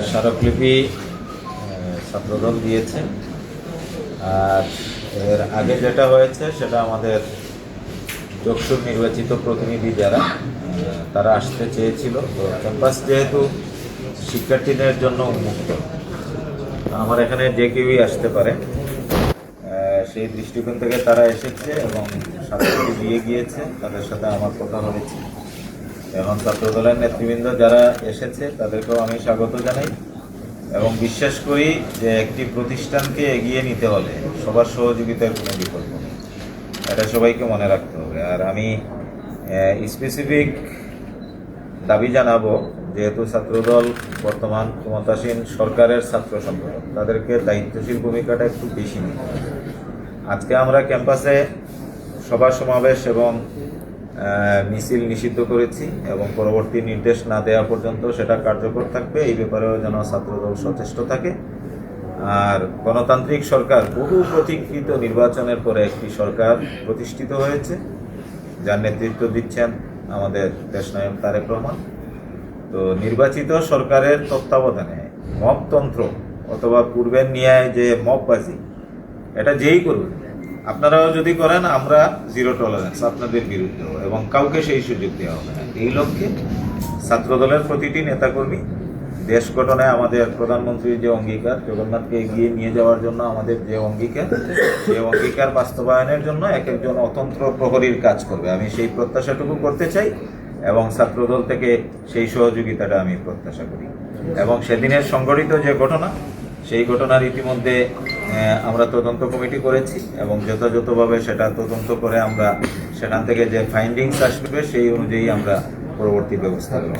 স্মারকলিপি ছাত্রদল দিয়েছে। আর এর আগে যেটা হয়েছে সেটা আমাদের চক্ষুর নির্বাচিত প্রতিনিধি যারা তারা আসতে চেয়েছিল। তো ক্যাম্পাস যেহেতু শিক্ষার্থীদের জন্য উন্মুক্ত, আমার এখানে যে কেউই আসতে পারে, সেই দৃষ্টিকোণ থেকে তারা এসেছে এবং ছাত্রটি দিয়ে গিয়েছে, তাদের সাথে আমার কথা হয়েছে। এখন ছাত্রদলের নেতৃবৃন্দ যারা এসেছে তাদেরকেও আমি স্বাগত জানাই এবং বিশ্বাস করি যে একটি প্রতিষ্ঠানকে এগিয়ে নিতে হলে সবার সহযোগিতার কোনো বিকল্প নেই, এটা সবাইকে মনে রাখতে হবে। আর আমি স্পেসিফিক দাবি জানাবো, যেহেতু ছাত্রদল বর্তমান ক্ষমতাসীন সরকারের ছাত্র সংগঠন, তাদেরকে দায়িত্বশীল ভূমিকাটা একটু বেশি নিতে হবে। আজকে আমরা ক্যাম্পাসে সভা সমাবেশ এবং মিছিল নিষিদ্ধ করেছি এবং পরবর্তী নির্দেশ না দেওয়া পর্যন্ত সেটা কার্যকর থাকবে। এই ব্যাপারেও যেন ছাত্রদল সচেষ্ট থাকে। আর গণতান্ত্রিক সরকার, বহু প্রতীক্ষিত নির্বাচনের পরে একটি সরকার প্রতিষ্ঠিত হয়েছে, যার নেতৃত্ব দিচ্ছেন আমাদের দেশনায়ক তারেক রহমান। তো নির্বাচিত সরকারের তত্ত্বাবধানে মবতন্ত্র অথবা পূর্বের ন্যায় যে মববাজি, এটা যেই করুন, আপনারাও যদি করেন, আমরা জিরো টলারেন্স আপনাদের বিরুদ্ধে, এবং কাউকে সেই সুযোগ দেওয়া হবে না। এই লক্ষ্যে ছাত্রদলের প্রতিটি নেতাকর্মী দেশ গঠনে আমাদের প্রধানমন্ত্রীর যে অঙ্গীকার, জগন্নাথকে এগিয়ে নিয়ে যাওয়ার জন্য আমাদের যে অঙ্গীকার, সেই অঙ্গীকার বাস্তবায়নের জন্য এক একজন অতন্ত্র প্রহরীর কাজ করবে। আমি সেই প্রত্যাশাটুকু করতে চাই এবং ছাত্রদল থেকে সেই সহযোগিতাটা আমি প্রত্যাশা করি। এবং সেদিনের সংঘটিত যে ঘটনা, সেই ঘটনার ইতিমধ্যে আমরা তদন্ত কমিটি করেছি এবং যথাযথভাবে সেটা তদন্ত করে আমরা সেখান থেকে যে ফাইন্ডিংস আসবে সেই অনুযায়ী আমরা পরবর্তী ব্যবস্থা নেব।